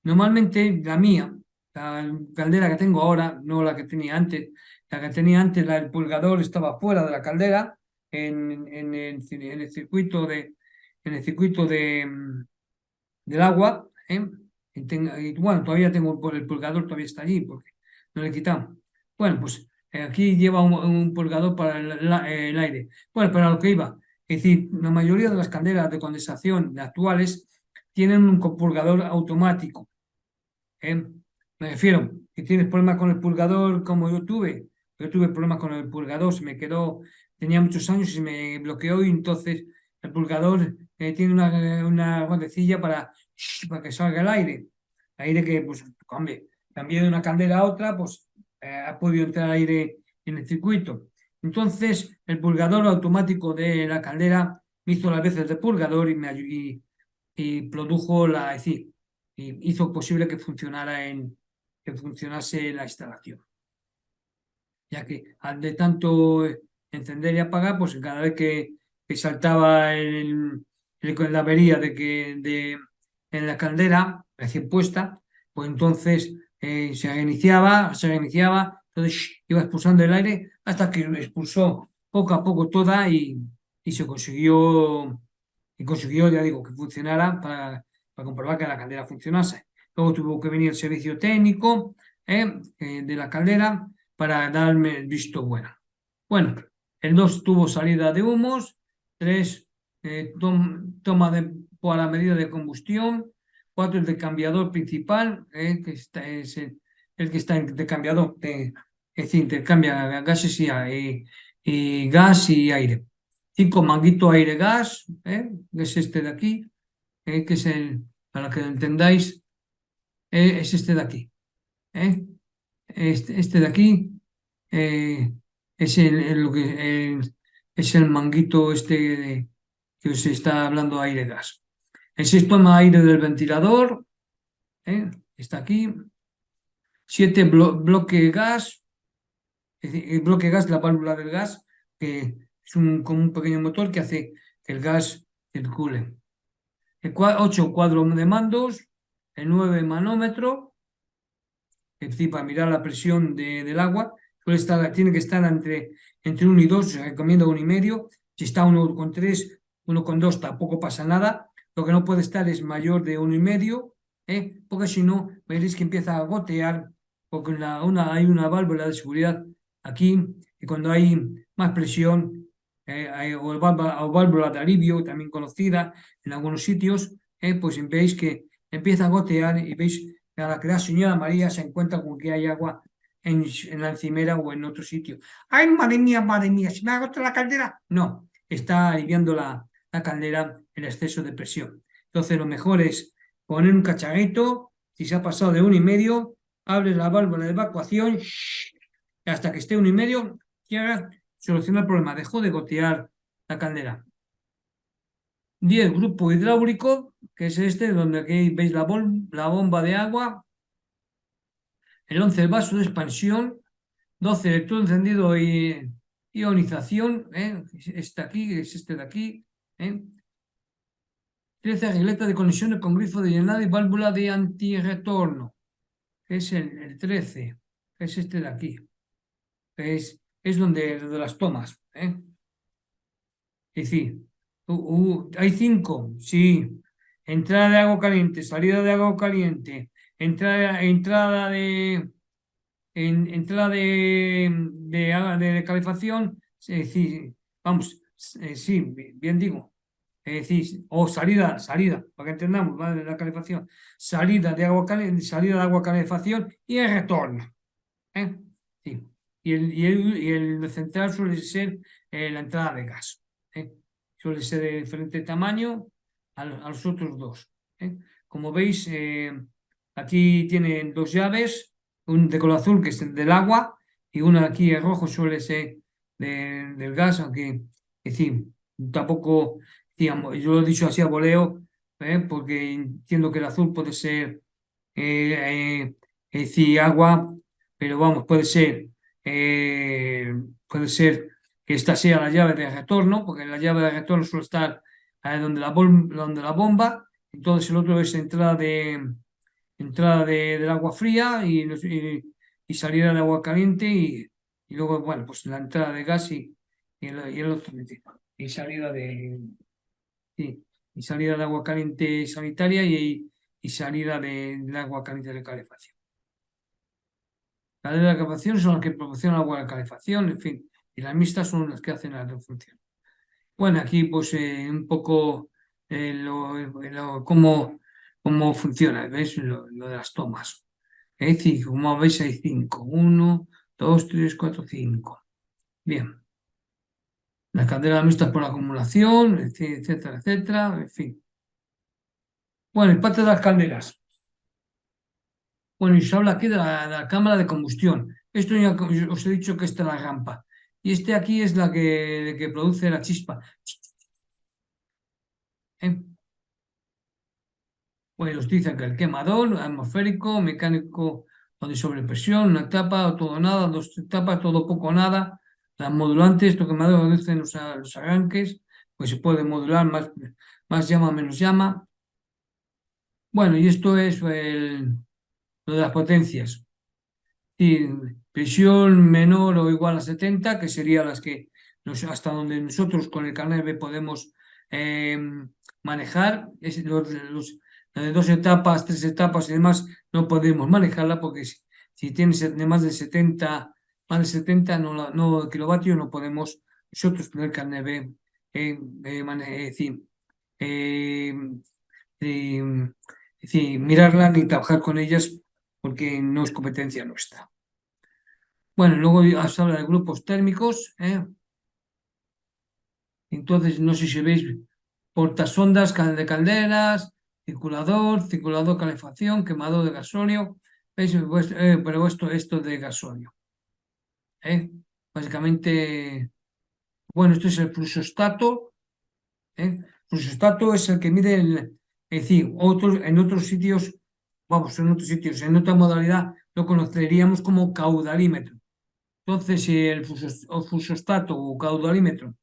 Normalmente la mía, la caldera que tengo ahora, no la que tenía antes, la que tenía antes, el purgador estaba fuera de la caldera, en el circuito del agua. Y bueno, todavía tengo por el purgador, todavía está allí, porque no le he quitado. Bueno, pues aquí lleva un purgador para el aire. Bueno, pero a lo que iba, es decir, la mayoría de las calderas de condensación actuales tienen un purgador automático. ¿eh? Me refiero, que tienes problemas con el purgador como yo tuve problemas con el purgador, se me quedó, tenía muchos años y se me bloqueó y entonces el purgador tiene una guantecilla para que salga el aire. Aire que, pues, hombre, también de una caldera a otra, pues ha podido entrar aire en el circuito. Entonces, el purgador automático de la caldera me hizo las veces de purgador y produjo es decir, y hizo posible que funcionase la instalación. Ya que al de tanto encender y apagar, pues cada vez que saltaba la avería en la caldera recién puesta, pues entonces se reiniciaba, entonces iba expulsando el aire hasta que expulsó poco a poco toda y se consiguió, ya digo, que funcionara para comprobar que la caldera funcionase. Luego tuvo que venir el servicio técnico de la caldera para darme el visto bueno. Bueno, el 2 tuvo salida de humos, 3 toma para medida de combustión, 4 el decambiador principal, que es el que está en decambiador, es decir, intercambia gases y gas y aire. 5 manguito aire-gas, que es este de aquí, que es para que lo entendáis, es este de aquí. Este de aquí es es el manguito que os está hablando aire-gas. El 6 toma aire del ventilador, está aquí. 7 bloque gas, es decir, el bloque gas, la válvula del gas, que es como un pequeño motor que hace que el gas circule. El 8 cuadro de mandos, el 9 manómetro, es decir, para mirar la presión del agua, tiene que estar entre 1 y 2, se recomienda 1,5. Si está 1,3, 1,2 tampoco pasa nada. Lo que no puede estar es mayor de 1,5, porque si no, veréis que empieza a gotear, porque hay una válvula de seguridad aquí, y cuando hay más presión, o válvula de alivio, también conocida en algunos sitios, pues veis que empieza a gotear y veis a que la señora María se encuentra con que hay agua en la encimera o en otro sitio. ¡Ay, madre mía! ¿Se me ha agotado la caldera? No, está aliviando la caldera el exceso de presión. Entonces, lo mejor es poner un cacharrito, si se ha pasado de 1,5, abres la válvula de evacuación hasta que esté 1,5, cierras, soluciona el problema, dejó de gotear la caldera. 10, grupo hidráulico, que es este, donde aquí veis la bomba de agua. El 11, el vaso de expansión. 12, electrodo encendido y ionización. Este aquí, es este de aquí. ¿eh? 13, regleta de conexiones con grifo de llenado y válvula de antirretorno, que es el 13, que es este de aquí. Es donde las tomas. Es decir, hay 5, sí. Entrada de agua caliente, salida de agua caliente, entrada entrada de calefacción, es decir, vamos, sí, bien digo, es decir, o salida, para que entendamos, ¿vale? La calefacción, salida de agua caliente, salida de agua calefacción y el retorno. ¿eh? Sí. Y el central suele ser la entrada de gas. ¿eh? Suele ser de diferente tamaño a los otros dos. ¿eh? Como veis, aquí tienen dos llaves, un de color azul que es el del agua y una aquí en rojo suele ser del gas, aunque, es decir, tampoco, digamos, yo lo he dicho así a voleo, porque entiendo que el azul puede ser, es decir, agua, pero vamos, puede ser que esta sea la llave de retorno, porque la llave de retorno suele estar donde la bomba, entonces el otro es del agua fría y salida de agua caliente y luego, bueno, pues la entrada de gas y el otro, y salida sí, y salida de agua caliente sanitaria y salida del agua caliente de calefacción. Las de la calefacción son las que proporcionan agua de calefacción, en fin, y las mixtas son las que hacen la función. Bueno, aquí pues un poco cómo funciona, ¿ves? Lo de las tomas. Es decir, como veis hay 5. 1, 2, 3, 4, 5. Bien. Las calderas mixtas por acumulación, etcétera, etcétera, en fin. Bueno, y parte de las calderas. Bueno, y se habla aquí de la cámara de combustión. Esto ya os he dicho que esta es la rampa. Y este aquí es la que produce la chispa. ¿eh? Pues os dicen que el quemador atmosférico, mecánico o de sobrepresión, una etapa o todo nada, dos etapas, todo poco o nada. Las modulantes, estos quemadores reducen los arranques, pues se puede modular más llama, menos llama. Bueno, y esto es lo de las potencias. Y presión menor o igual a 70, que serían las que hasta donde nosotros con el carnet B podemos eh, manejar. La de 2 etapas, 3 etapas y demás, no podemos manejarla porque si tienes de más de 70 no, kilovatios, no podemos nosotros con el carnet B decir, eh, eh, es decir, mirarla ni trabajar con ellas porque no es competencia nuestra. Bueno, luego se habla de grupos térmicos. Entonces, no sé si veis portasondas de calderas, circulador, calefacción, quemador de gasóleo. ¿Veis? Pues, pero esto de gasóleo. ¿eh? Básicamente, bueno, esto es el fluxostato. Fluxostato es el que mide es decir, en otros sitios, vamos, en otra modalidad, lo conoceríamos como caudalímetro. Entonces, si el fusostato o caudalímetro,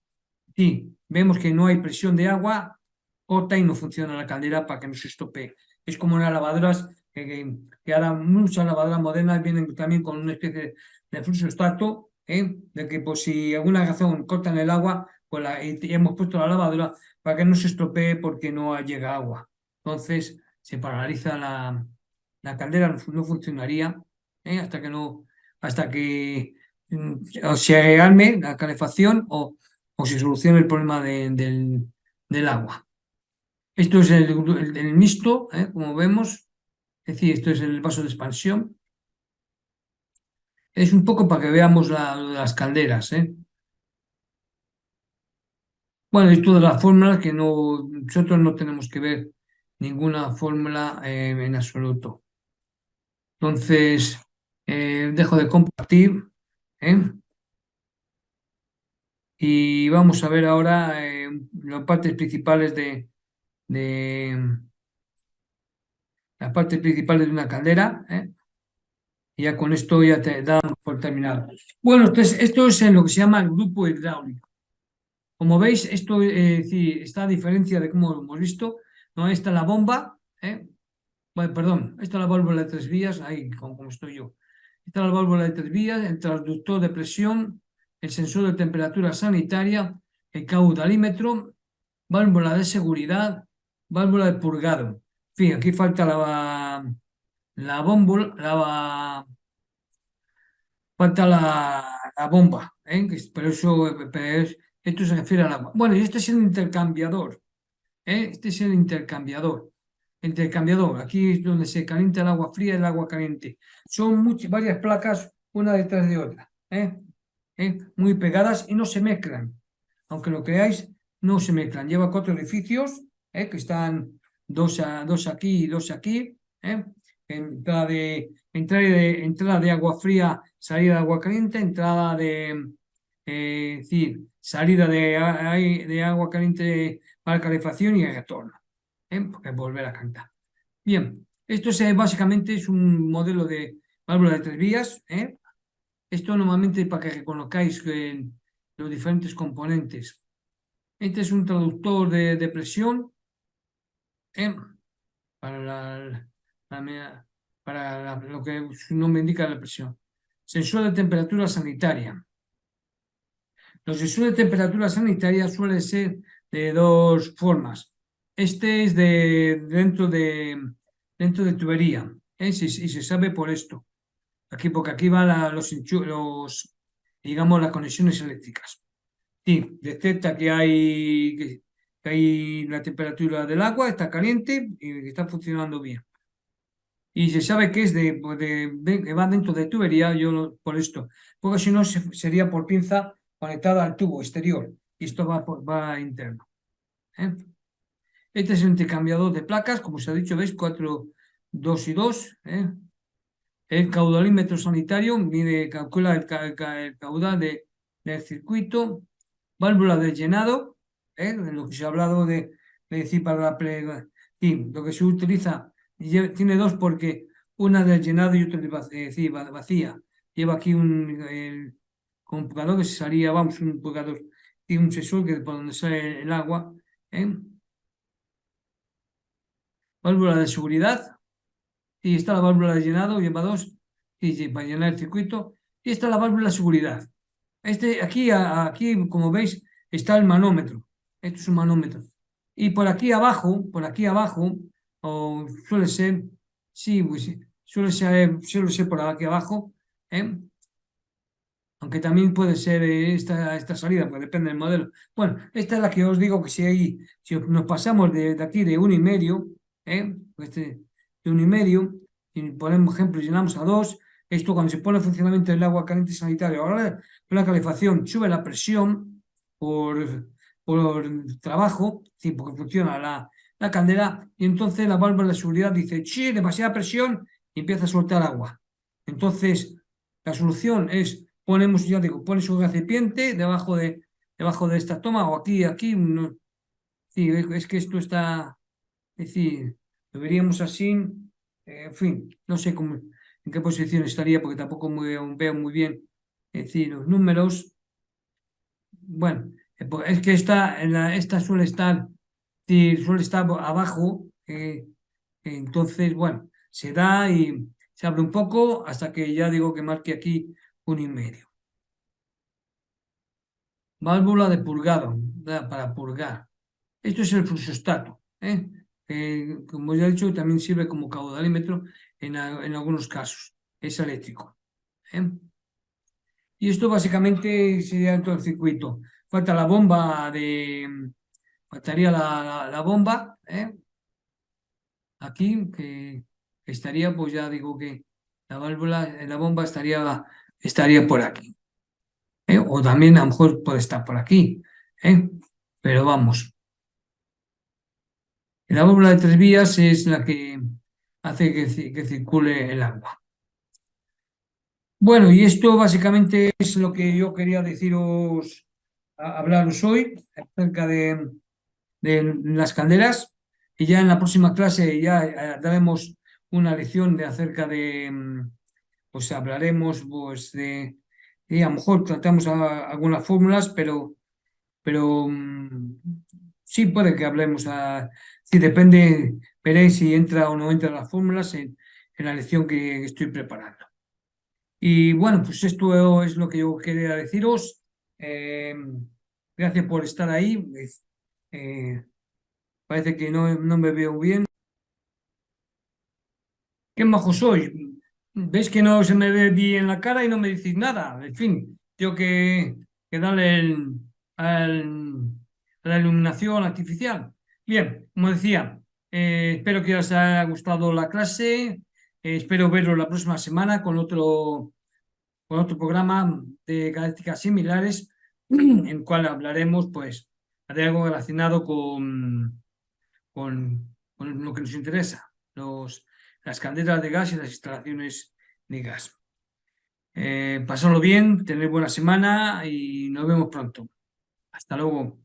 sí, vemos que no hay presión de agua, corta y no funciona la caldera para que no se estropee. Es como unas lavadoras que ahora muchas lavadoras modernas vienen también con una especie de fusostato, de que pues, si alguna razón cortan el agua, pues y hemos puesto la lavadora para que no se estropee porque no llega agua. Entonces, se paraliza la caldera, no funcionaría hasta que o se rearme la calefacción o se solucione el problema del agua. Esto es el mixto, como vemos, es decir, esto es el vaso de expansión. Es un poco para que veamos las calderas. Bueno, y todas las fórmulas que nosotros no tenemos que ver ninguna fórmula en absoluto. Entonces, dejo de compartir. ¿eh? Y vamos a ver ahora las partes principales de las partes principales de una caldera, ¿eh? Y ya con esto ya te damos por terminado. Bueno, entonces, esto es en lo que se llama el grupo hidráulico. Como veis, esto sí, está a diferencia de cómo lo hemos visto, ¿no? Esta es la bomba, ¿eh? Bueno, perdón, esta es la válvula de 3 vías, ahí como estoy yo. Esta es la válvula de 3 vías, el transductor de presión, el sensor de temperatura sanitaria, el caudalímetro, válvula de seguridad, válvula de purgado. En fin, aquí falta la bomba, falta la bomba, ¿eh? Pero esto se refiere al agua. Bueno, y este es el intercambiador, ¿eh? Este es el intercambiador. Intercambiador, aquí es donde se calienta el agua fría y el agua caliente. Son varias placas, una detrás de otra, ¿eh? Muy pegadas y no se mezclan. Aunque lo creáis, no se mezclan. Lleva 4 edificios, que están dos aquí y dos aquí. ¿Eh? Entrada de agua fría, salida de agua caliente, entrada decir, salida de agua caliente para calefacción y el retorno, porque volver a cantar. Bien, esto básicamente es un modelo de válvula de 3 vías. Esto normalmente para que reconozcáis los diferentes componentes. Este es un traductor de presión, ¿eh? para, lo que su nombre indica, la presión. Sensor de temperatura sanitaria. Los sensores de temperatura sanitaria suelen ser de dos formas. Este es dentro de tubería, y se sabe por esto. Aquí, porque aquí van digamos, las conexiones eléctricas. Sí, detecta que hay la temperatura del agua, está caliente y que está funcionando bien. Y se sabe que es que va dentro de tubería, por esto, porque si no sería por pinza conectada al tubo exterior y esto va interno. ¿Eh? Este es el intercambiador de placas, como se ha dicho, ¿veis? 4, 2 y 2. El caudalímetro sanitario calcula el caudal del circuito. Válvula de llenado, de lo que se ha hablado de decir para sí, lo que se utiliza, tiene dos porque una de llenado y otra de decir, vacía. Lleva aquí un purgador que se salía, vamos, un purgador y un sensor que por donde sale el agua. ¿Eh? Válvula de seguridad, y está la válvula de llenado, lleva dos, y sí, para llenar el circuito, y está la válvula de seguridad. Aquí, como veis, está el manómetro. Esto es un manómetro. Y por aquí abajo, o suele ser, sí, pues sí, suele ser por aquí abajo, ¿eh? Aunque también puede ser esta salida, pues depende del modelo. Bueno, esta es la que os digo que si nos pasamos de aquí de 1,5, de 1,5, y ponemos ejemplo, llenamos a 2, esto cuando se pone en funcionamiento el agua caliente sanitaria, ahora la calefacción sube la presión por trabajo, sí, porque funciona la caldera, y entonces la válvula de seguridad dice, sí, demasiada presión, y empieza a soltar agua. Entonces, la solución es ya digo, pones un recipiente debajo de esta toma o aquí. Sí, es que esto está, es decir, lo veríamos así, en fin, no sé en qué posición estaría porque tampoco veo muy bien, es decir, los números. Bueno, pues es que esta suele estar abajo, entonces, bueno, se da y se abre un poco hasta que ya digo que marque aquí 1,5. Válvula de purgado, para purgar. Esto es el fluxostato, como ya he dicho, también sirve como caudalímetro en algunos casos. Es eléctrico. ¿Eh? Y esto básicamente sería todo el circuito. Falta la bomba faltaría la bomba, aquí, que estaría, pues ya digo que la bomba estaría por aquí. O también a lo mejor puede estar por aquí. Pero vamos. La válvula de 3 vías es la que hace que circule el agua. Bueno, y esto básicamente es lo que yo quería deciros, hablaros hoy acerca de de las calderas y ya en la próxima clase ya daremos una lección de acerca de, pues hablaremos pues de, y a lo mejor tratamos algunas fórmulas, pero sí puede que hablemos, sí depende, veréis si entra o no entra las fórmulas en la lección que estoy preparando. Y bueno, pues esto es lo que yo quería deciros. Eh, Gracias por estar ahí. Eh, Parece que no me veo bien. Qué majo soy. Veis que no se me ve bien la cara y no me decís nada. En fin, tengo que darle a la iluminación artificial. Bien, como decía, espero que os haya gustado la clase. Espero veros la próxima semana con otro programa de características similares, en el cual hablaremos pues, de algo relacionado con lo que nos interesa, las calderas de gas y las instalaciones de gas. Pasadlo bien, tened buena semana y nos vemos pronto. Hasta luego.